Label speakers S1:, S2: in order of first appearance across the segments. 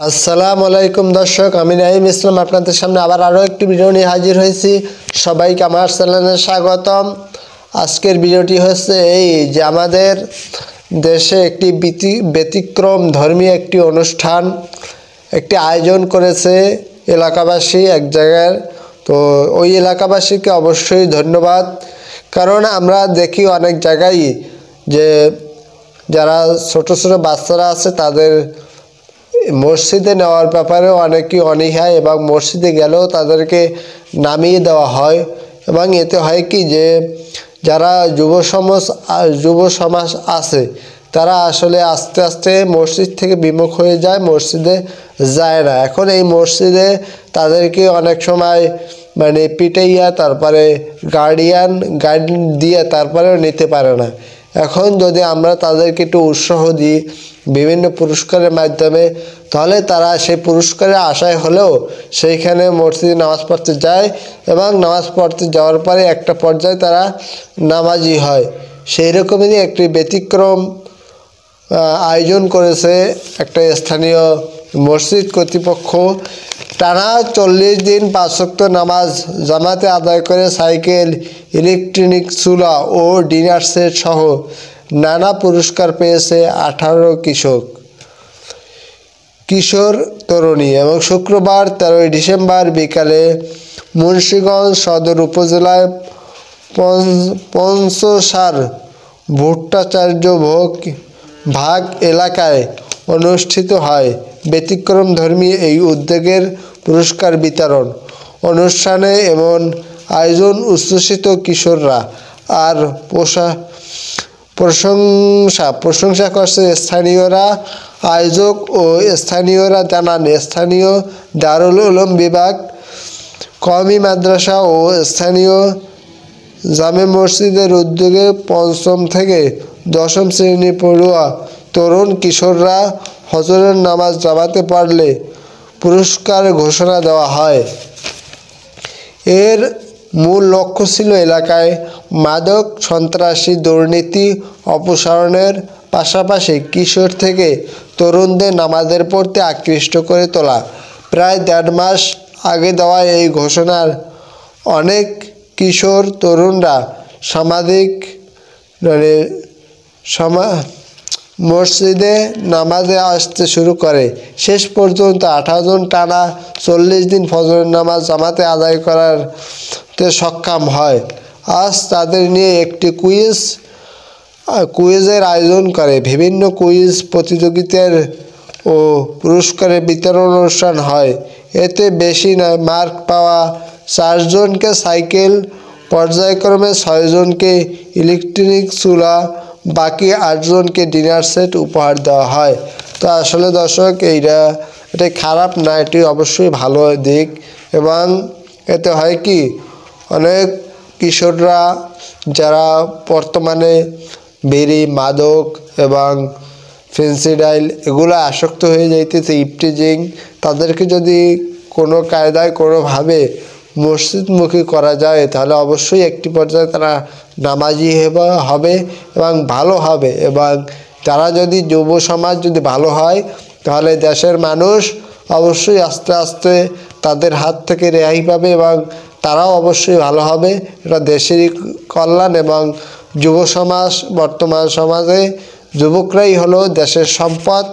S1: আসসালামু আলাইকুম দর্শক, আমি নাঈম ইসলাম আপনাদের সামনে আবার আরও একটি ভিডিও নিয়ে হাজির হয়েছি। সবাইকে আমার চ্যানেলে স্বাগতম। আজকের ভিডিওটি হচ্ছে এই যে আমাদের দেশে একটি ব্যতিক্রম ধর্মী একটি অনুষ্ঠান একটি আয়োজন করেছে এলাকাবাসী এক জায়গায়। তো ওই এলাকাবাসীকে অবশ্যই ধন্যবাদ, কারণ আমরা দেখি অনেক জায়গায় যে যারা ছোট ছোট বাচ্চারা আছে তাদের মসজিদে নেওয়ার ব্যাপারেও অনেকেই অনীহায় এবং মসজিদে গেলেও তাদেরকে নামিয়ে দেওয়া হয়। এবং এতে হয় কি যে যারা যুব সমাজ আছে তারা আসলে আস্তে আস্তে মসজিদ থেকে বিমুখ হয়ে যায়, মসজিদে যায় না। এখন এই মসজিদে তাদেরকে অনেক সময় পিটাইয়া তারপরে গাইড দিয়ে তারপরেও নিতে পারে না। এখন যদি আমরা তাদেরকে একটু উৎসাহ দিই বিভিন্ন পুরস্কারের মাধ্যমে, তাহলে তারা সেই পুরস্কারের আশায় হলেও সেইখানে মসজিদে নামাজ পড়তে যায় এবং নামাজ পড়তে যাওয়ার পরে একটা পর্যায়ে তারা নামাজি হয়। সেই রকমেরই একটি ব্যতিক্রম আয়োজন করেছে একটা স্থানীয় মসজিদ কর্তৃপক্ষ। টানা 40 দিন 5 ওয়াক্ত নামাজ জামাতে আদায় করে সাইকেল, ইলেকট্রনিক চুলা ও ডিনার সেট সহ নানা পুরস্কার পেয়েছে 18 কিশোর তরুণী। এবং শুক্রবার 13 ডিসেম্বর বিকালে মুন্সিগঞ্জ সদর উপজেলায় পঞ্চসার ভট্টাচার্য ভাগ এলাকায় অনুষ্ঠিত হয় ব্যতিক্রম ধর্মী এই উদ্যোগের পুরস্কার বিতরণ অনুষ্ঠানে। এমন আয়োজন উচ্ছ্বসিত কিশোররা আর প্রশংসা করছে স্থানীয়রা। আয়োজক ও স্থানীয়রা জানান, স্থানীয় দারুল উলুম বিভাগ, কওমি মাদ্রাসা ও স্থানীয় জামে মসজিদের উদ্যোগে 5ম থেকে 10ম শ্রেণী পড়ুয়া তরুণ কিশোররা ফজরের নামাজ জামাতে পড়লে পুরস্কার ঘোষণা দেওয়া হয়। এর মূল লক্ষ্য ছিল এলাকায় মাদক, সন্ত্রাসী, দুর্নীতি অপসারণের পাশাপাশি কিশোর থেকে তরুণদের নামাজের প্রতি আকৃষ্ট করে তোলা। প্রায় 1.5 মাস আগে দেওয়া এই ঘোষণার অনেক কিশোর তরুণরা মসজিদে নামাজে আসতে শুরু করে। শেষ পর্যন্ত 18 জন টানা 40 দিন ফজরের নামাজ জামাতে আদায় করতে সক্ষম হয়। আজ তাদের নিয়ে একটি কুইজের আয়োজন করে। বিভিন্ন কুইজ প্রতিযোগিতার ও পুরস্কারের বিতরণ অনুষ্ঠান হয়। এতে বেশি নয় মার্ক পাওয়া 4 জনকে সাইকেল, পর্যায়ক্রমে 6 জনকে ইলেকট্রনিক চুলা, বাকি 8 জনকে ডিনার সেট উপহার দেওয়া হয়। তো আসলে দর্শক এটা খারাপ না, এটি অবশ্যই ভালো দিক। এবং এতে হয় কি অনেক কিশোররা যারা বর্তমানে বিড়ি, মাদক এবং ফেন্সিডাইল এগুলো আসক্ত হয়ে যাইতেছে, ইফটিজিং, তাদেরকে যদি কোনো কায়দায় কোনোভাবে মসজিদমুখী করা যায় তাহলে অবশ্যই একটি পর্যায়ে তারা নামাজি হবে এবং ভালো হবে। এবং তারা যদি যুব সমাজ যদি ভালো হয় তাহলে দেশের মানুষ অবশ্যই আস্তে আস্তে তাদের হাত থেকে রেহাই পাবে এবং তারাও অবশ্যই ভালো হবে। এটা দেশেরই কল্যাণ। এবং যুব সমাজ, বর্তমান সমাজে যুবকরাই হলো দেশের সম্পদ,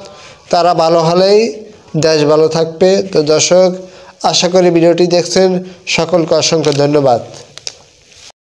S1: তারা ভালো হলেই দেশ ভালো থাকবে। তো দর্শক, আশা করি ভিডিওটি দেখছেন, সকলকে অসংখ্য ধন্যবাদ।